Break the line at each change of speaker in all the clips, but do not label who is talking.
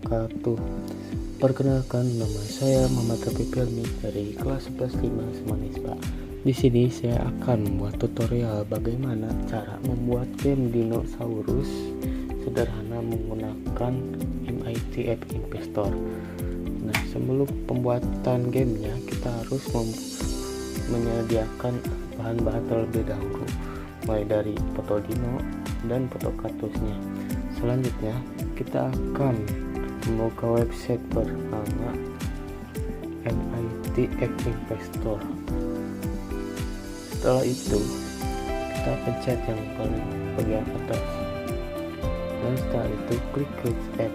wabarakatuh. Perkenalkan, nama saya Muhammad Rafi Pelmi dari kelas 11 5 Semanisba. Di sini saya akan membuat tutorial bagaimana cara membuat game dinosaurus sederhana menggunakan MIT App Investor. Nah, sebelum pembuatan gamenya kita harus menyediakan bahan-bahan terlebih dahulu, mulai dari foto dino dan foto kaktusnya. Selanjutnya kita akan membuka website bernama MIT App Investor. Setelah itu kita pencet yang paling bagian atas, dan setelah itu klik Create App.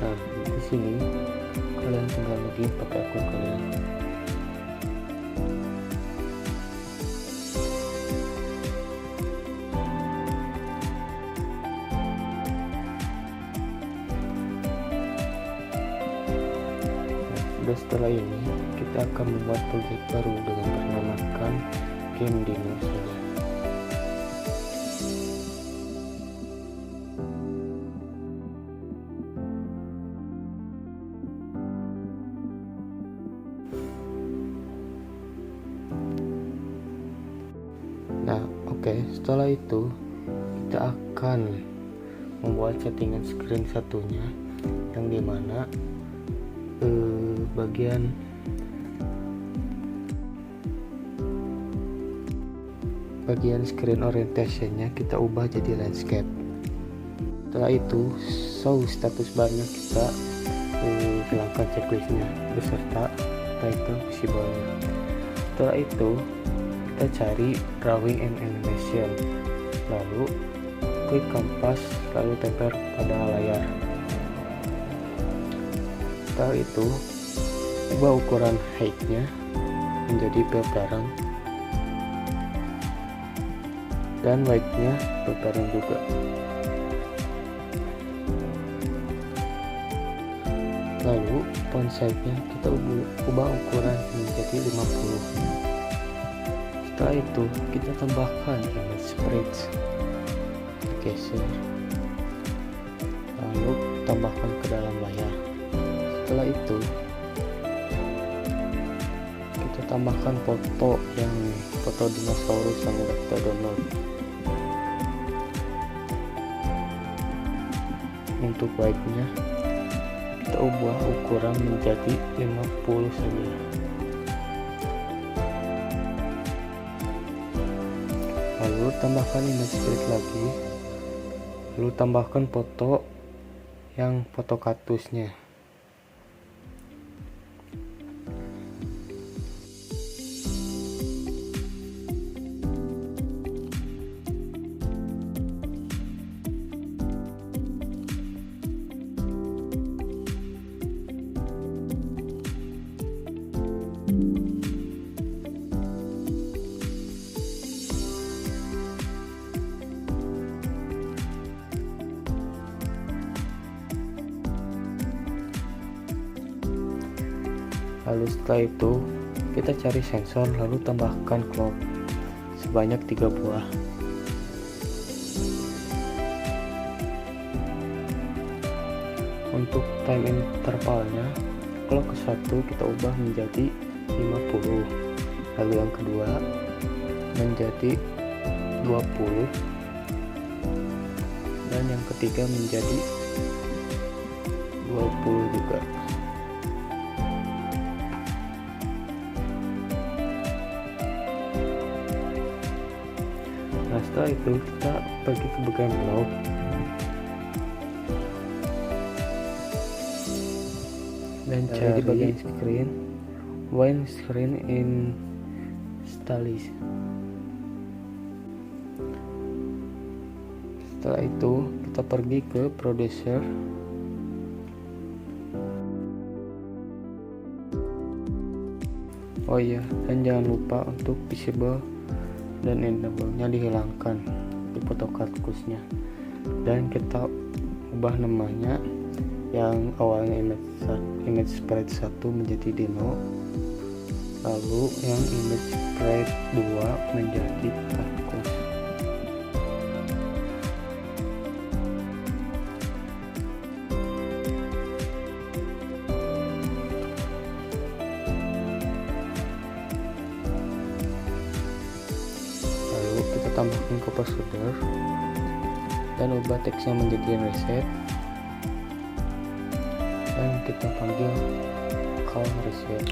Nah, di sini kalian tinggal login pakai akun kalian. Dan setelah ini kita akan membuat project baru dengan bernamakan game dino saja. Nah, oke, setelah itu kita akan membuat settingan screen satunya, yang dimana bagian screen orientationnya kita ubah jadi landscape. Setelah itu show status barnya kita hilangkan checklistnya beserta title visible-nya. Setelah itu kita cari drawing and animation, lalu klik kanvas, lalu tempel pada layar. Setelah itu ubah ukuran height-nya menjadi berbareng dan width-nya berbareng juga. Lalu font size-nya kita ubah ukuran menjadi 50. Setelah itu kita tambahkan image sprites, geser, lalu tambahkan ke dalam layar. Setelah itu kita tambahkan foto dinosaurus yang udah kita download. Untuk width-nya kita ubah ukuran menjadi 50 saja. Lalu tambahkan image sprite lagi, lalu tambahkan foto kaktusnya. Lalu setelah itu kita cari sensor, lalu tambahkan clock sebanyak 3 buah. Untuk time intervalnya, clock ke-1 kita ubah menjadi 50, lalu yang kedua menjadi 20, dan yang ketiga menjadi 20 juga. Nah, setelah itu kita pergi ke bagian log, dan cari di bagian screen when screen installation. Setelah itu kita pergi ke producer, oh iya, dan jangan lupa untuk visible dan enable-nya dihilangkan di foto kaktusnya, dan kita ubah namanya yang awalnya image sprite 1 menjadi dino, lalu yang image sprite 2 menjadi kaktus. copper solder dan ubah teksnya menjadi reset, dan kita panggil call reset.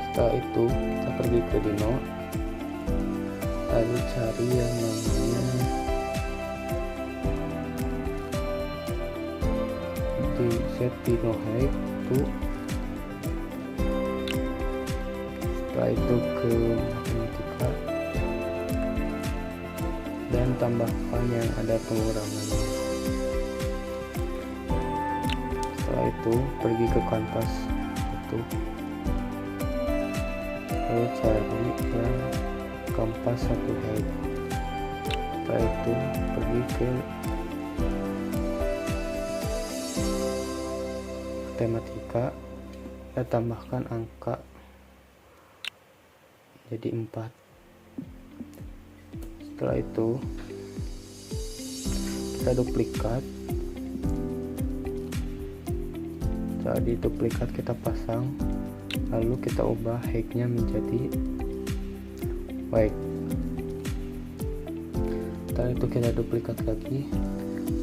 Setelah itu kita pergi ke Dino, lalu cari yang namanya di set Dino height to. Setelah itu ke matematika dan tambahkan yang ada pengurangannya. Setelah itu pergi ke kanvas itu, lalu cari yang kanvas 1 height. Setelah itu pergi ke matematika dan tambahkan angka jadi 4. Setelah itu kita duplikat, jadi duplikat kita pasang, lalu kita ubah height-nya menjadi white. Setelah itu kita duplikat lagi,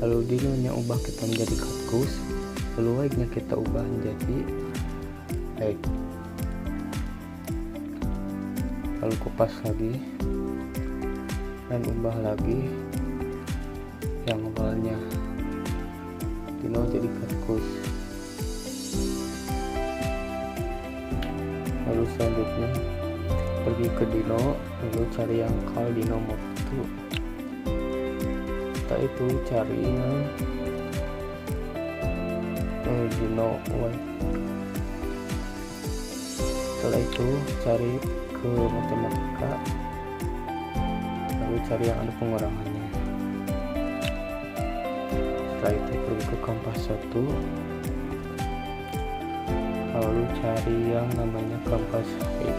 lalu dinonya ubah kita menjadi kaktus, lalu white-nya kita ubah menjadi white, lalu kupas lagi dan ubah lagi yang awalnya dino jadi kaktus. Lalu selanjutnya pergi ke dino, lalu cari yang call dino mode 2. Setelah itu cari yang dino white. Setelah itu cari ke matematika, lalu cari yang ada pengurangannya. Setelah itu pergi ke kanvas 1, lalu cari yang namanya kanvas height.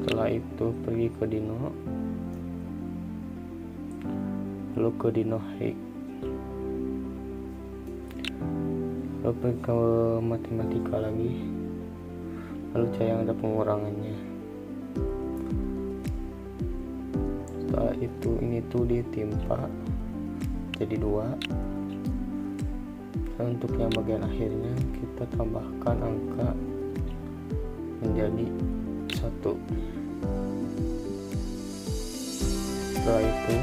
Setelah itu pergi ke dino, lalu ke dino height, lalu pergi ke matematika lagi, lalu cari yang ada pengurangannya. Setelah itu ini tuh ditimpa jadi 2, dan untuk yang bagian akhirnya kita tambahkan angka menjadi 1. Setelah itu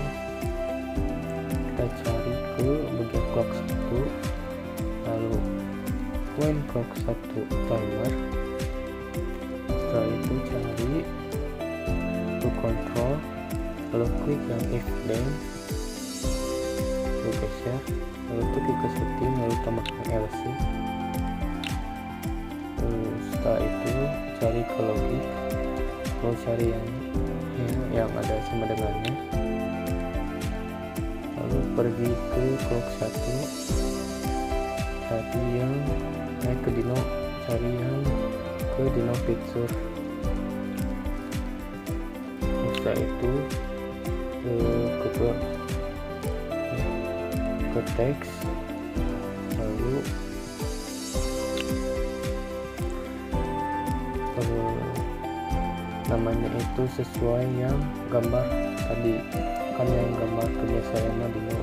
kita cari ke bagian clock 1, lalu when clock 1 timer. Setelah itu cari to control, lalu klik yang if then, lalu geser, lalu pergi ke setting, lalu tambahkan LC. Setelah itu cari ke logik, lalu cari yang ada sama dengannya, lalu pergi ke clock 1, cari yang naik ke dino, cari yang ke dino picture. Setelah itu ke teks, lalu namanya itu sesuai yang gambar tadi, kan yang gambar kebiasaan mah dino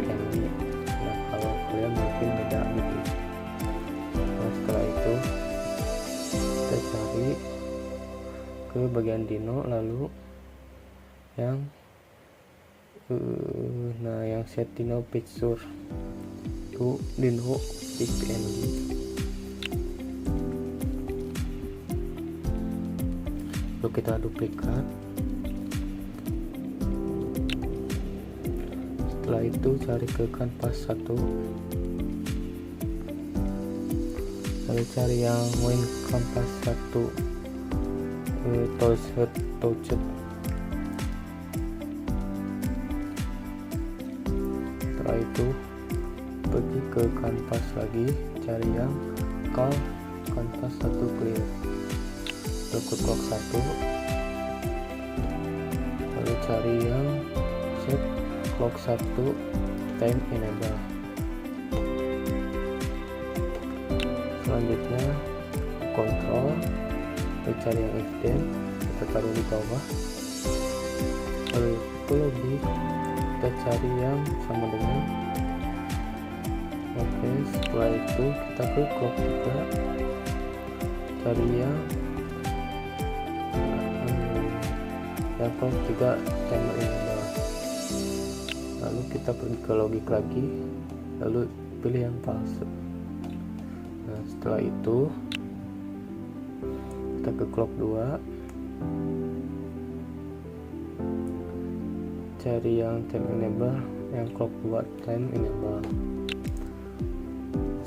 PNG. Nah kalau kalian mungkin beda gitu. Nah setelah itu kita cari ke bagian dino, lalu yang yang set dino picture itu dino stick PNG. Lalu kita duplikat. Setelah itu cari ke kanvas 1, lalu cari yang when kanvas 1 touched. Setelah itu pergi ke kanvas lagi, cari yang call kanvas 1 clear, lalu ke clock 1, lalu cari yang set clock 1 time enable. Selanjutnya kontrol, lalu cari yang if then, kita taruh di bawah. Lalu itu lagi kita cari yang sama dengan. Oke, setelah itu kita ke clock 3, cari yang clock 3 timer enable. Lalu kita pergi ke logik lagi, lalu pilih yang palsu. Nah, setelah itu kita ke clock 2, cari yang time enable, yang clock 2 time enable.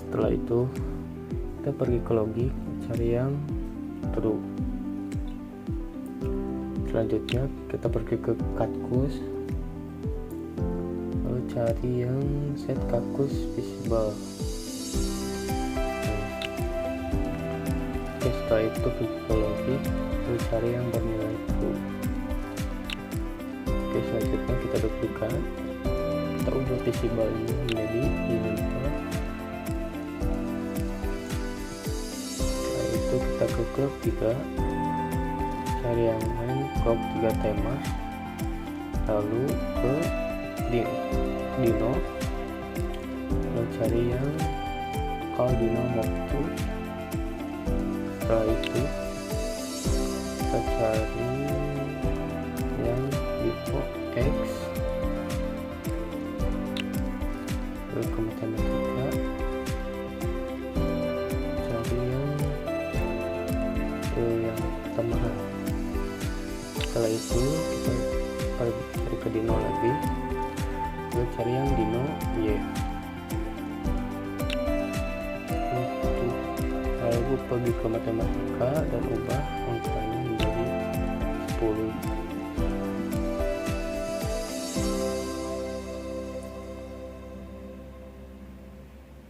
Setelah itu kita pergi ke logik, cari yang true. Selanjutnya kita pergi ke Cactus, lalu cari yang set Cactus visible. Oke, setelah itu pergi ke logik, lalu cari yang bernilai true. Oke, selanjutnya kita duplikat, kita ubah visible ini menjadi enable. Setelah itu kita ke clock 3, cari yang main clock 3 timer, lalu ke Dino, lalu cari yang call Dino move to. Setelah itu kita cari yang Dino X, lalu ke matematika, cari yang tambahan. Setelah itu kita cari ke Dino lagi, lalu cari yang Dino Y, lalu pergi ke matematika dan ubah angkanya menjadi 10.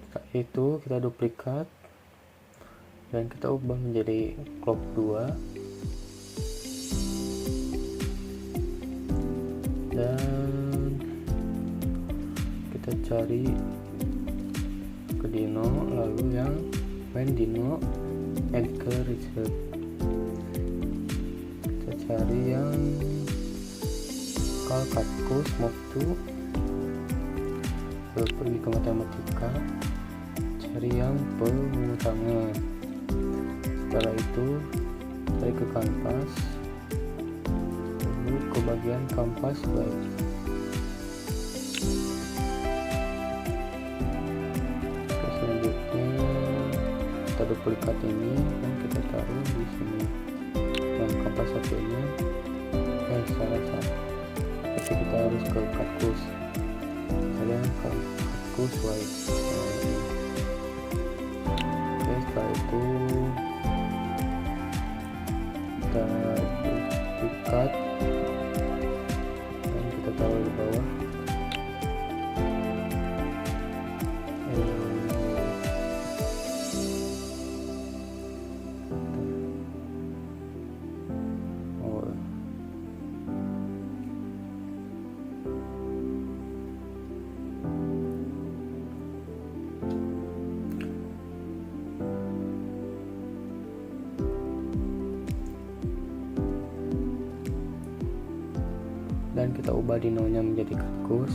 Setelah itu kita duplikat dan kita ubah menjadi clock 2, dan kita cari ke Dino, lalu yang main Dino add ke result. Kita cari yang call Cactus move to, lalu pergi ke matematika, cari yang pengutangan. Setelah itu cari ke kanvas, lalu ke bagian kanvas web. Selanjutnya kita duplikat ini dan kita taruh di sini. Yang kanvas satunya salah. Jadi kita harus ke Cactus, cari yang Cactus web. Oke, setelah itu kita duplikat dan kita taruh di bawah. Dan kita ubah dinonya menjadi Cactus.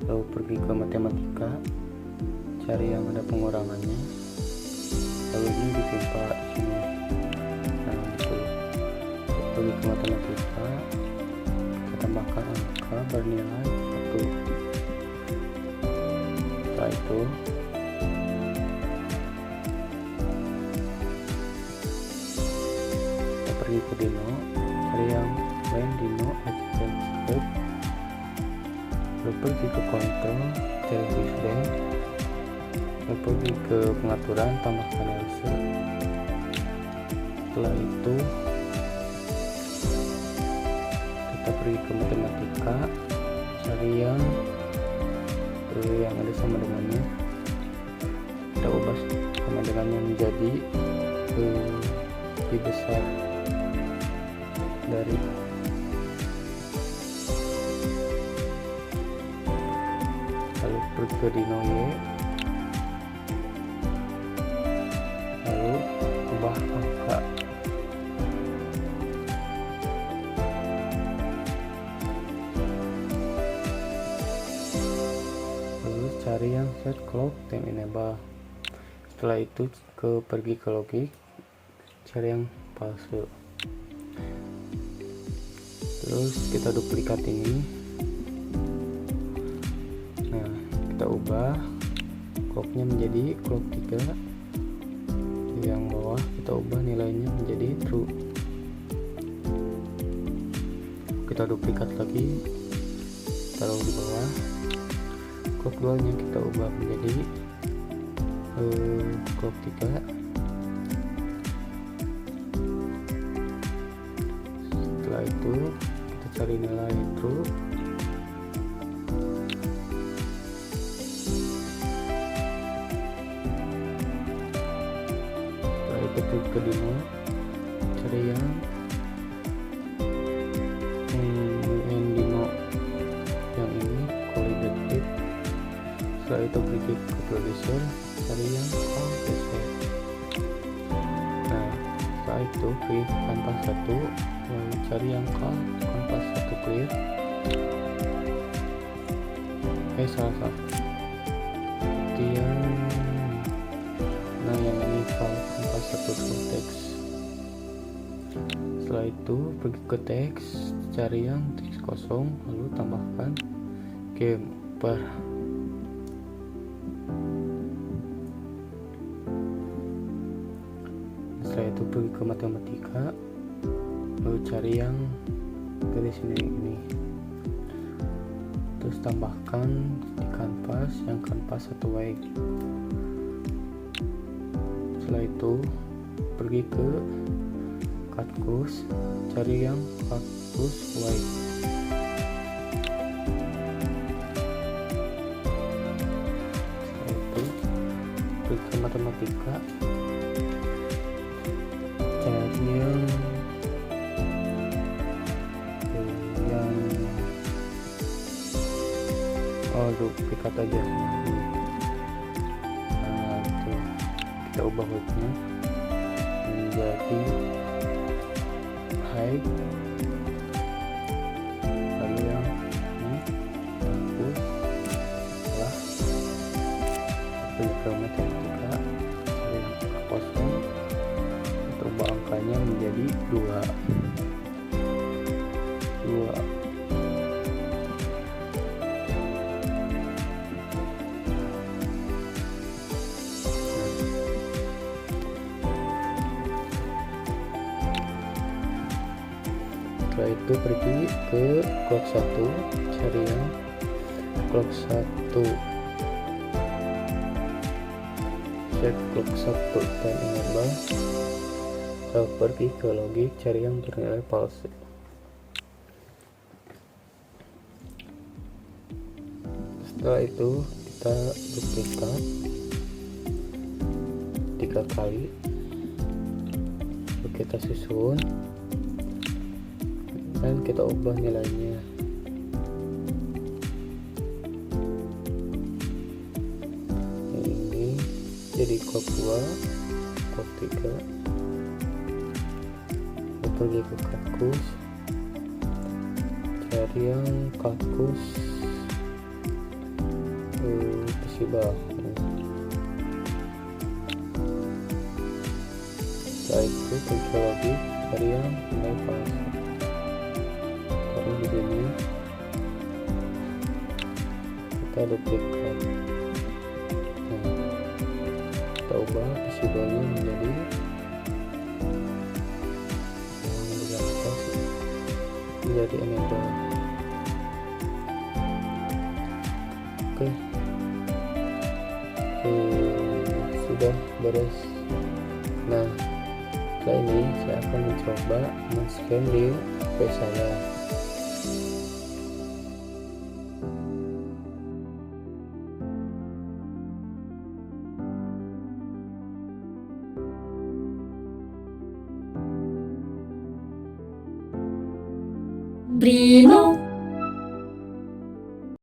Lalu pergi ke matematika, cari yang ada pengurangannya, lalu ini ditimpa sini. Nah, gitu. Pergi ke matematika, kita tambahkan angka bernilai 1. Setelah itu pergi ke Dino, cari yang main Dino Advanced, lalu pergi ke Control, cari Wisdom, lalu pergi ke pengaturan, tambahkan Elsa. Setelah itu kita pergi ke matematika, cari yang ada sama dengannya, kita ubah sama dengannya menjadi lebih besar dari. Lalu pergi ke Dino Y, set clock time enable. Setelah itu pergi ke logik, cari yang palsu. Terus kita duplikat ini. Nah, kita ubah clocknya menjadi clock 3. Yang bawah kita ubah nilainya menjadi true. Kita duplikat lagi, taruh di bawah. Clock 2 nya kita ubah menjadi clock 3. Setelah itu kita cari nilai true. Setelah itu ke demo, cari yang demo yang ini collidated. Setelah itu pergi ke producer, cari yang compressor. Nah, setelah itu pergi ke kanvas 1, lalu cari yang kanvas 1 clear. Salah kemudian nah yang ini kanvas 1 full text. Setelah itu pergi ke teks, cari yang teks kosong, lalu tambahkan gambar. Setelah itu pergi ke matematika, lalu cari yang garis ini, terus tambahkan di kanvas yang kanvas 1 white. Setelah itu pergi ke cactus, cari yang cactus white. Setelah itu pergi ke matematika, cari yang duplikat aja. Nah, tuh kita ubah hotnya menjadi high, lalu yang ini terus setelah pergi ke matematika, cari yang kosong, kita ubah angkanya menjadi 2. Setelah itu pergi ke clock 1, cari yang clock 1, set clock 1 time enable. Lalu pergi ke logik, cari yang bernilai palsu. Setelah itu kita duplikat 3 kali, lalu kita susun dan kita ubah nilainya. Ini jadi clock 2, clock 3. Kita pergi ke cactus, cari yang cactus visible. Setelah itu pergi lagi, cari yang nilai palsu. Di sini kita duplikat. Nah, kita ubah visible-nya menjadi enable. Oke. Sudah beres. Nah, setelah ini saya akan mencoba men-scan di HP saya.
Primo